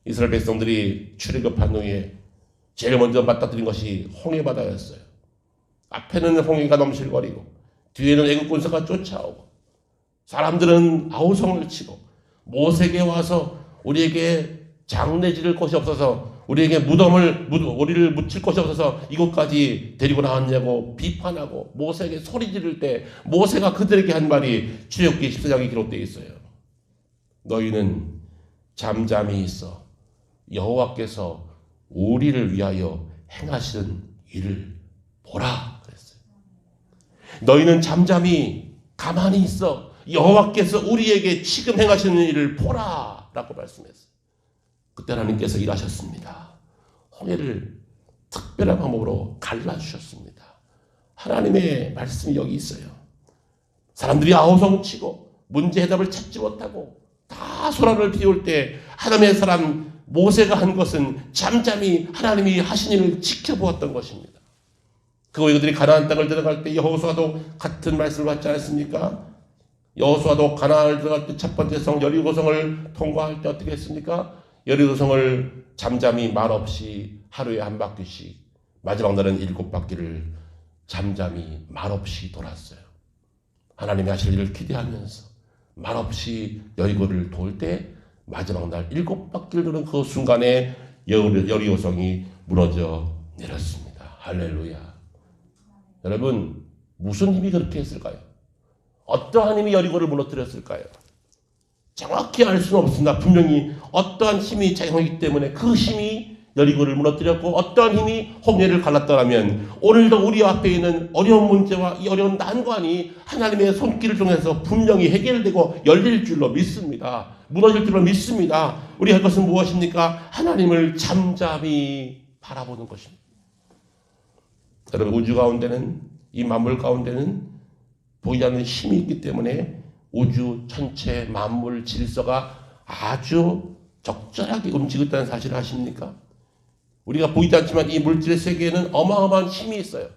이스라엘 백성들이 출애굽한 후에 제일 먼저 맞닥뜨린 것이 홍해바다였어요. 앞에는 홍해가 넘실거리고 뒤에는 애국 군사가 쫓아오고 사람들은 아우성을 치고 모세에게 와서 우리에게 장례 지를 곳이 없어서 우리에게 우리를 묻힐 곳이 없어서 이곳까지 데리고 나왔냐고 비판하고 모세에게 소리 지를 때 모세가 그들에게 한 말이 출애굽기 14장에 기록되어 있어요. 너희는 잠잠히 있어 여호와께서 우리를 위하여 행하시는 일을 보라 그랬어요. 너희는 잠잠히 가만히 있어 여호와께서 우리에게 지금 행하시는 일을 보라 라고 말씀했어요. 그때 하나님께서 일하셨습니다. 홍해를 특별한 방법으로 갈라주셨습니다. 하나님의 말씀이 여기 있어요. 사람들이 아우성치고 문제 해답을 찾지 못하고 다 소란을 피울 때 하나님의 사람 모세가 한 것은 잠잠히 하나님이 하신 일을 지켜보았던 것입니다. 그리고 이들이 가나안 땅을 들어갈 때 여호수아도 같은 말씀을 받지 않았습니까? 여호수아도 가나안을 들어갈 때 첫 번째 성 여리고성을 통과할 때 어떻게 했습니까? 여리고성을 잠잠히 말없이 하루에 한 바퀴씩 마지막 날은 7바퀴를 잠잠히 말없이 돌았어요. 하나님이 하실 일을 기대하면서 말없이 여리고를 돌 때 마지막 날 7바퀴를 도는 그 순간에 여리고성이 무너져 내렸습니다. 할렐루야. 여러분, 무슨 힘이 그렇게 했을까요? 어떠한 힘이 여리고를 무너뜨렸을까요? 정확히 알 수는 없습니다. 분명히 어떠한 힘이 작용하기 때문에 그 힘이 여리고를 무너뜨렸고 어떠한 힘이 홍해를 갈랐더라면 오늘도 우리 앞에 있는 어려운 문제와 이 어려운 난관이 하나님의 손길을 통해서 분명히 해결되고 열릴 줄로 믿습니다. 무너질 줄로 믿습니다. 우리 할 것은 무엇입니까? 하나님을 잠잠히 바라보는 것입니다. 여러분, 우주 가운데는, 이 만물 가운데는 보이지 않는 힘이 있기 때문에 우주 전체 만물 질서가 아주 적절하게 움직이고 있다는 사실을 아십니까? 우리가 보이지 않지만 이 물질의 세계에는 어마어마한 힘이 있어요.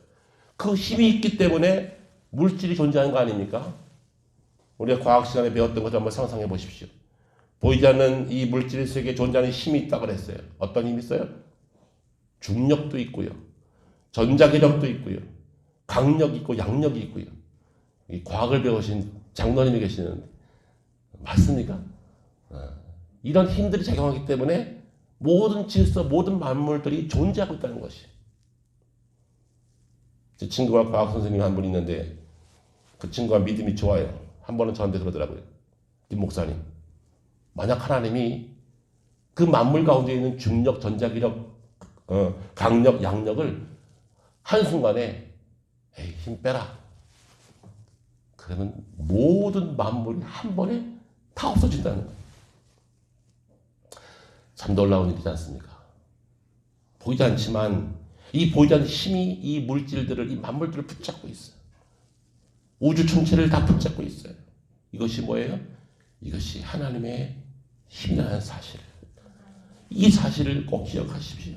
그 힘이 있기 때문에 물질이 존재하는 거 아닙니까? 우리가 과학 시간에 배웠던 것을 한번 상상해 보십시오. 보이지 않는 이 물질의 세계에 존재하는 힘이 있다고 그랬어요. 어떤 힘이 있어요? 중력도 있고요. 전자기력도 있고요. 강력이 있고 양력이 있고요. 이 과학을 배우신 장로님이 계시는데 맞습니까? 이런 힘들이 작용하기 때문에 모든 질서, 모든 만물들이 존재하고 있다는 것이. 제 친구가 과학 선생님이 한 분 있는데 그 친구가 믿음이 좋아요. 한 번은 저한테 그러더라고요. 김 목사님, 만약 하나님이 그 만물 가운데 있는 중력, 전자기력, 강력, 양력을 한순간에 힘 빼라. 그러면 모든 만물이 한 번에 다 없어진다는 거예요. 참 놀라운 일이지 않습니까? 보이지 않지만 이 보이지 않는 힘이 이 물질들을, 이 만물들을 붙잡고 있어요. 우주 전체를 다 붙잡고 있어요. 이것이 뭐예요? 이것이 하나님의 힘이라는 사실. 이 사실을 꼭 기억하십시오.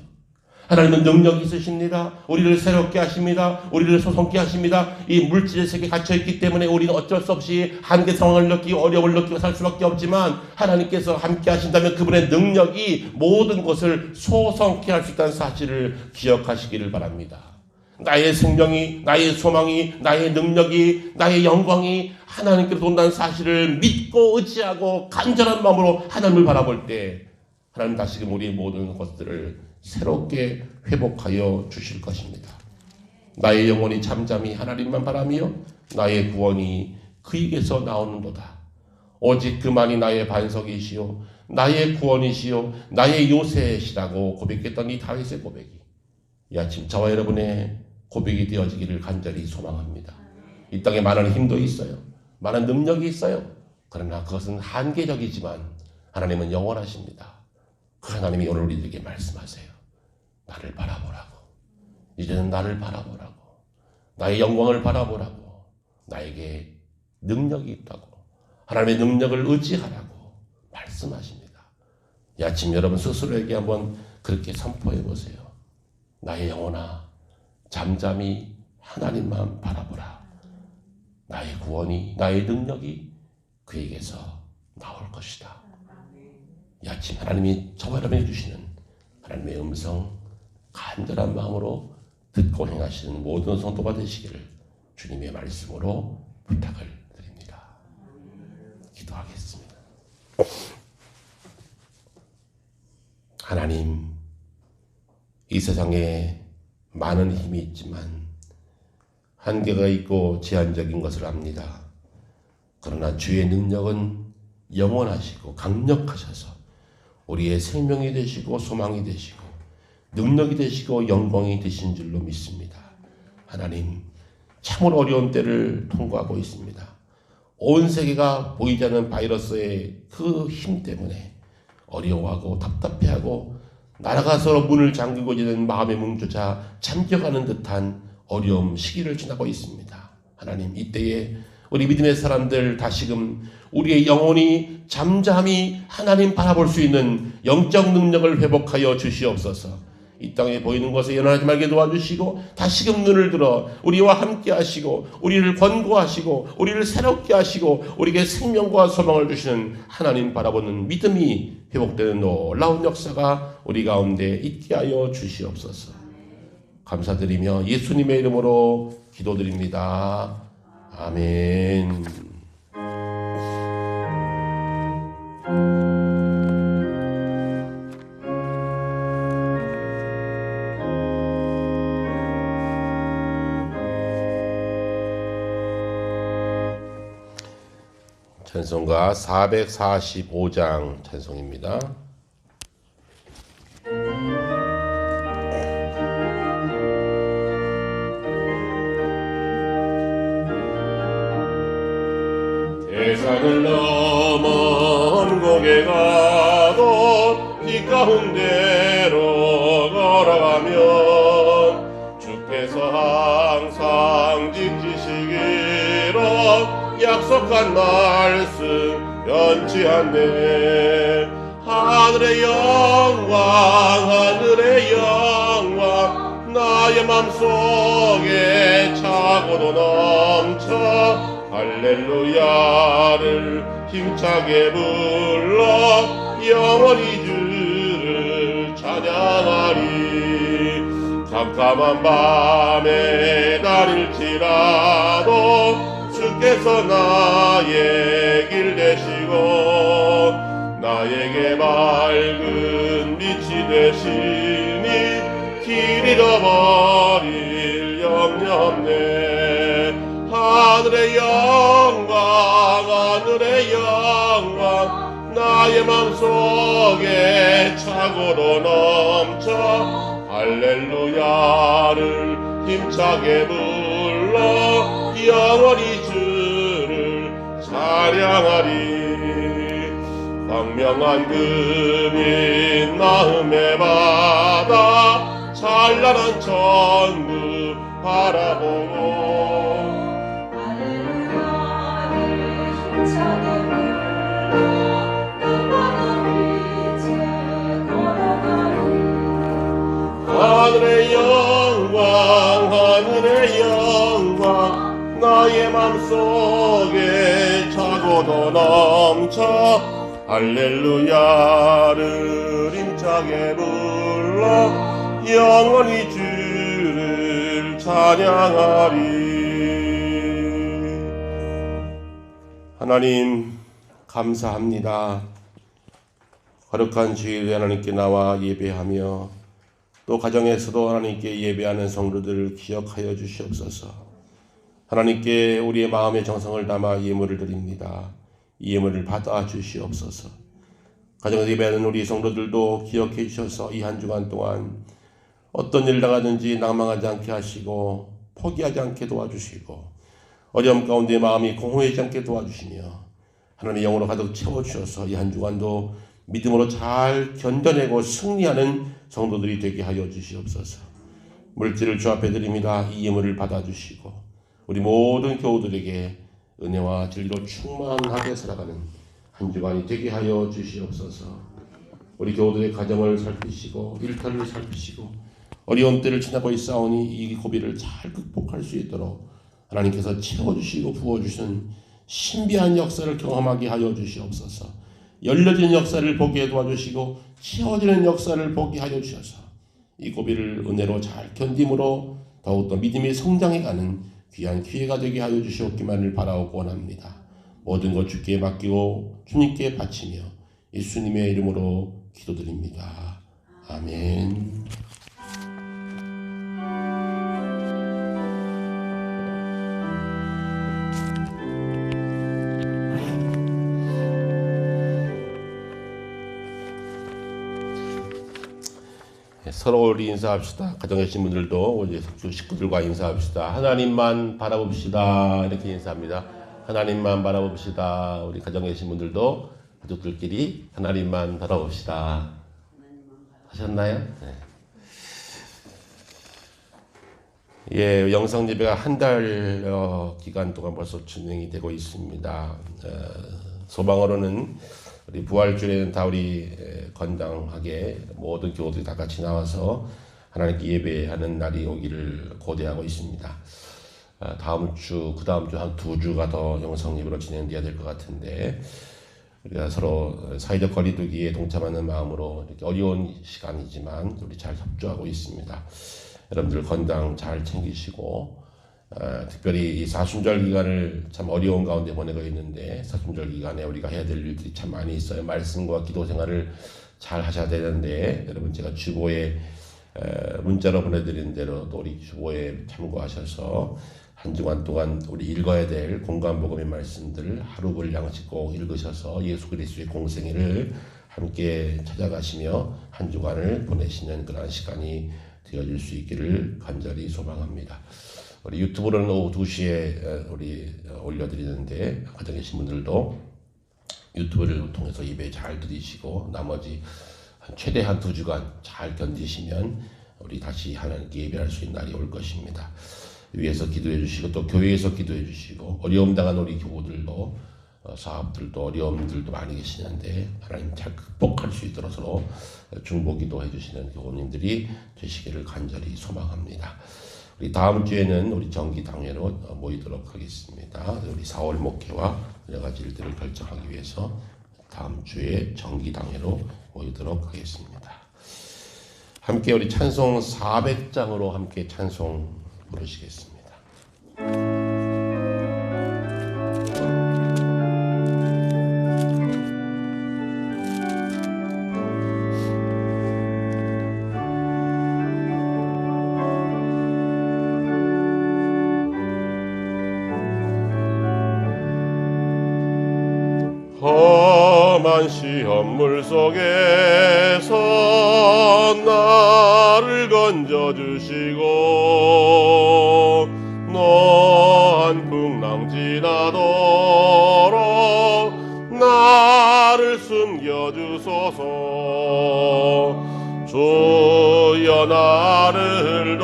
하나님은 능력이 있으십니다. 우리를 새롭게 하십니다. 우리를 소성케 하십니다. 이 물질의 세계에 갇혀있기 때문에 우리는 어쩔 수 없이 한계 상황을 느끼고 어려움을 느끼고 살 수밖에 없지만 하나님께서 함께 하신다면 그분의 능력이 모든 것을 소성케 할 수 있다는 사실을 기억하시기를 바랍니다. 나의 생명이, 나의 소망이, 나의 능력이, 나의 영광이 하나님께로 온다는 사실을 믿고 의지하고 간절한 마음으로 하나님을 바라볼 때 하나님 다시금 우리의 모든 것들을 새롭게 회복하여 주실 것입니다. 나의 영혼이 잠잠히 하나님만 바라며 나의 구원이 그에게서 나오는도다. 오직 그만이 나의 반석이시요 나의 구원이시요 나의 요새시라고 고백했던 이 다윗의 고백이 이 아침 저와 여러분의 고백이 되어지기를 간절히 소망합니다. 이 땅에 많은 힘도 있어요. 많은 능력이 있어요. 그러나 그것은 한계적이지만 하나님은 영원하십니다. 그 하나님이 오늘 우리들에게 말씀하세요. 나를 바라보라고. 이제는 나를 바라보라고. 나의 영광을 바라보라고. 나에게 능력이 있다고. 하나님의 능력을 의지하라고 말씀하십니다. 이 아침 여러분 스스로에게 한번 그렇게 선포해 보세요. 나의 영혼아, 잠잠히 하나님만 바라보라. 나의 구원이, 나의 능력이 그에게서 나올 것이다. 이 아침 하나님이 저와 여러분이 주시는 하나님의 음성 간절한 마음으로 듣고 행하시는 모든 성도가 되시기를 주님의 말씀으로 부탁을 드립니다. 기도하겠습니다. 하나님, 이 세상에 많은 힘이 있지만 한계가 있고 제한적인 것을 압니다. 그러나 주의 능력은 영원하시고 강력하셔서 우리의 생명이 되시고 소망이 되시고 능력이 되시고 영광이 되신 줄로 믿습니다. 하나님, 참으로 어려운 때를 통과하고 있습니다. 온 세계가 보이지 않는 바이러스의 그 힘 때문에 어려워하고 답답해하고 날아가서 문을 잠그고 있는 마음의 문조차 잠겨가는 듯한 어려움 시기를 지나고 있습니다. 하나님, 이때에 우리 믿음의 사람들 다시금 우리의 영혼이 잠잠히 하나님 바라볼 수 있는 영적 능력을 회복하여 주시옵소서. 이 땅에 보이는 것에 연연하지 말게 도와주시고 다시금 눈을 들어 우리와 함께 하시고 우리를 권고하시고 우리를 새롭게 하시고 우리에게 생명과 소망을 주시는 하나님 바라보는 믿음이 회복되는 놀라운 역사가 우리 가운데 있게 하여 주시옵소서. 감사드리며 예수님의 이름으로 기도드립니다. 아멘. 찬송가 445장 찬송입니다. 대산을 넘어 먼곳에 가도 길 가운데로 걸어가면 주께서 항상 지키시기로 약속한 말씀 변치 않네. 하늘의 영광 하늘의 영광 나의 맘속에 차고도 넘쳐 할렐루야를 힘차게 불러 영원히 주를 찬양하리. 캄캄한 밤에 다닐지라도 주께서 나의 길 되시고 나에게 맑은 빛이 되시니 길 잃어버릴 염려 없네. 하늘의 영광 하늘의 영광 나의 맘속에 차고도 넘쳐 할렐루야를 힘차게 불러 영원히 주를 찬양하리. 광명한 금인 마음의 바다 찬란한 천국 바라보고 할렐루야를 힘차게 불러 영원한 빛에 걸어가리. 마음속에 차고도 넘쳐 할렐루야를 힘차게 불러 영원히 주를 찬양하리. 하나님 감사합니다. 거룩한 주일에 하나님께 나와 예배하며 또 가정에서도 하나님께 예배하는 성도들을 기억하여 주시옵소서. 하나님께 우리의 마음의 정성을 담아 예물을 드립니다. 이 예물을 받아 주시옵소서. 가정에서 예배하는 우리 성도들도 기억해 주셔서 이 한 주간 동안 어떤 일 당하든지 낭망하지 않게 하시고 포기하지 않게 도와주시고 어려움 가운데 마음이 공허하지 않게 도와주시며 하나님의 영으로 가득 채워주셔서 이 한 주간도 믿음으로 잘 견뎌내고 승리하는 성도들이 되게 하여 주시옵소서. 물질을 주 앞에 드립니다. 이 예물을 받아주시고 우리 모든 교우들에게 은혜와 진리로 충만하게 살아가는 한 주간이 되게 하여 주시옵소서. 우리 교우들의 가정을 살피시고 일터를 살피시고 어려운 때를 지나고 있사오니 이 고비를 잘 극복할 수 있도록 하나님께서 채워주시고 부어주신 신비한 역사를 경험하게 하여 주시옵소서. 열려지는 역사를 보게 도와주시고 채워지는 역사를 보게 하여 주셔서 이 고비를 은혜로 잘 견딤으로 더욱더 믿음이 성장해가는 귀한 기회가 되게 하여 주시옵기만을 바라고 원합니다. 모든 것 주께 맡기고 주님께 바치며 예수님의 이름으로 기도드립니다. 아멘. 서로 우리 인사합시다. 가정에 계신 분들도 우리 식구들과 인사합시다. 하나님만 바라봅시다. 이렇게 인사합니다. 하나님만 바라봅시다. 우리 가정에 계신 분들도 가족들끼리 하나님만 바라봅시다. 하셨나요? 네. 예, 영상 예배가 한 달 기간 동안 벌써 진행이 되고 있습니다. 소망으로는 우리 부활주일에는 다 우리 건강하게 모든 교우들이 다 같이 나와서 하나님께 예배하는 날이 오기를 고대하고 있습니다. 다음 주, 그 다음 주 한 2주가 더 영상 예배로 진행돼야 될 것 같은데 우리가 서로 사회적 거리두기에 동참하는 마음으로 이렇게 어려운 시간이지만 우리 잘 협조하고 있습니다. 여러분들 건강 잘 챙기시고 특별히 이 사순절 기간을 참 어려운 가운데 보내고 있는데 사순절 기간에 우리가 해야 될 일들이 참 많이 있어요. 말씀과 기도 생활을 잘 하셔야 되는데 여러분 제가 주보에 문자로 보내드린 대로 또 우리 주보에 참고하셔서 한 주간 동안 우리 읽어야 될 공간복음의 말씀들을 하루 분량씩 꼭 읽으셔서 예수 그리스도의 공생애를 함께 찾아가시며 한 주간을 보내시는 그런 시간이 되어질 수 있기를 간절히 소망합니다. 우리 유튜브로는 오후 2시에 우리 올려드리는데 가정에 계신 분들도 유튜브를 통해서 예배 잘 드리시고 나머지 최대한 2주간 잘 견디시면 우리 다시 하나님께 예배할 수 있는 날이 올 것입니다. 위에서 기도해 주시고 또 교회에서 기도해 주시고 어려움 당한 우리 교우들도 사업들도 어려움들도 많이 계시는데 하나님 잘 극복할 수 있도록 서로 중보기도 해주시는 교우님들이 되시기를 간절히 소망합니다. 우리 다음 주에는 우리 정기당회로 모이도록 하겠습니다. 우리 4월 목회와 여러 가지 일들을 결정하기 위해서 다음 주에 정기당회로 모이도록 하겠습니다. 함께 우리 찬송 400장으로 함께 찬송 부르시겠습니다. 험한 시험물 속에서 나를 건져주시고 노한 풍랑 지나도록 나를 숨겨주소서. 주여 나를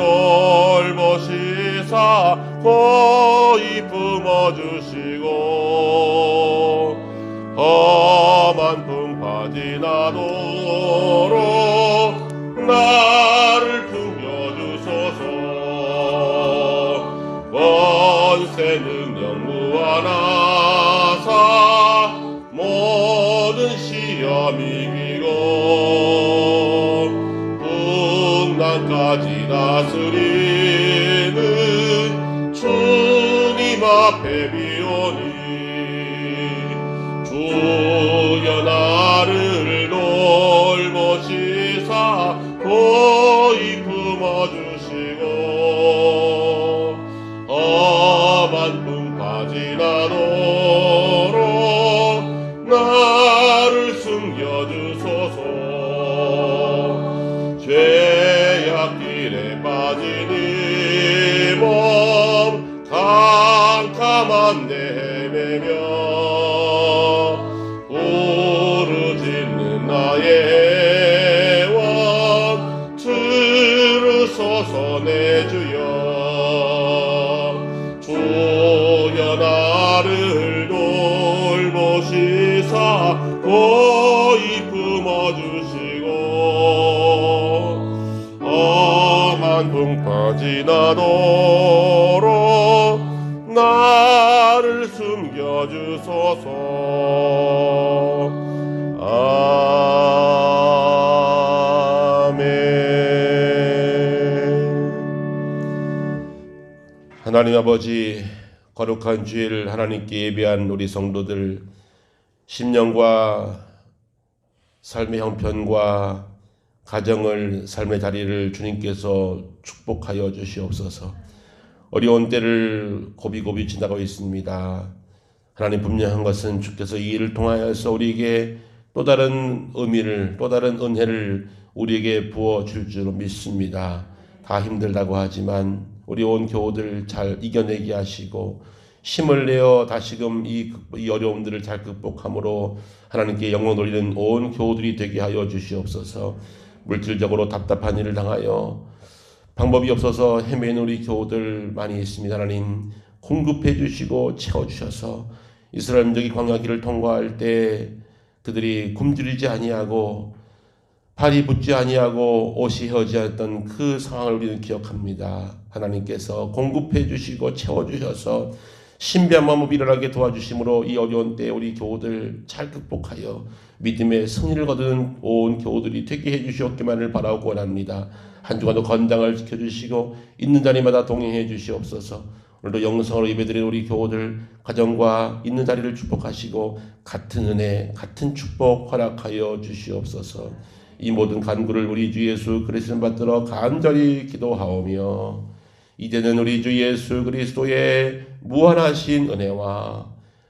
돌보시사 고이 품어주시고 험한 풍파 지나도록 나를 품겨주소서. 권세 능력 구원하사 모든 시험 이기고 풍랑까지 다스리는 주님 앞에 비오니 주여 나를 돌보시사 고이 품어주시고 험한 풍파 지나도록 나를 숨겨주소서. 죄악길에 빠진 이 몸 캄캄한 데 헤매며 부르짖는 나의 애원 들으소서 내 주여. 주여 나를 돌보시사 고이 품어주시고 험한 풍파 지나도록 나를 숨겨주소서. 아멘. 하나님 아버지, 거룩한 주일 하나님께 예배한 우리 성도들 심령과 삶의 형편과 가정을, 삶의 자리를 주님께서 축복하여 주시옵소서. 어려운 때를 고비고비 지나고 있습니다. 하나님, 분명한 것은 주께서 이 일을 통하여서 우리에게 또 다른 의미를, 또 다른 은혜를 우리에게 부어줄 줄 믿습니다. 다 힘들다고 하지만 우리 온 교우들 잘 이겨내게 하시고 힘을 내어 다시금 이 어려움들을 잘 극복함으로 하나님께 영광 돌리는 온 교우들이 되게 하여 주시옵소서. 물질적으로 답답한 일을 당하여 방법이 없어서 헤매는 우리 교우들 많이 있습니다. 하나님, 공급해 주시고 채워주셔서 이스라엘 민족이 광야길을 통과할 때 그들이 굶주리지 아니하고 발이 붙지 아니하고 옷이 헤어지 않았던 그 상황을 우리는 기억합니다. 하나님께서 공급해 주시고 채워주셔서 신비한 마음을 일어나게 도와주심으로 이 어려운 때 우리 교우들 잘 극복하여 믿음의 승리를 거두는 온 교우들이 되게 해주시옵기만을 바라고 원합니다. 한 주간도 건강을 지켜주시고 있는 자리마다 동행해 주시옵소서. 오늘도 영성으로 예배드린 우리 교우들 가정과 있는 자리를 축복하시고 같은 은혜, 같은 축복 허락하여 주시옵소서. 이 모든 간구를 우리 주 예수 그리스도 받들어 간절히 기도하오며 이제는 우리 주 예수 그리스도의 무한하신 은혜와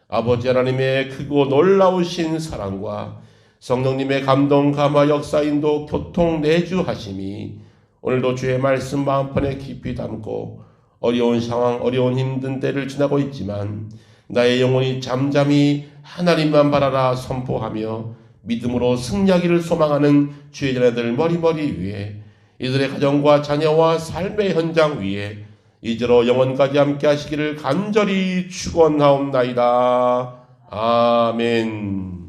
아버지 하나님의 크고 놀라우신 사랑과 성령님의 감동 감화 역사 인도 교통 내주하심이 오늘도 주의 말씀 마음판에 깊이 담고 어려운 상황, 어려운 힘든 때를 지나고 있지만 나의 영혼이 잠잠히 하나님만 바라라 선포하며 믿음으로 승리하기를 소망하는 주의 자녀들 머리머리 위에 이들의 가정과 자녀와 삶의 현장 위에 이제로 영원까지 함께 하시기를 간절히 축원하옵나이다. 아멘.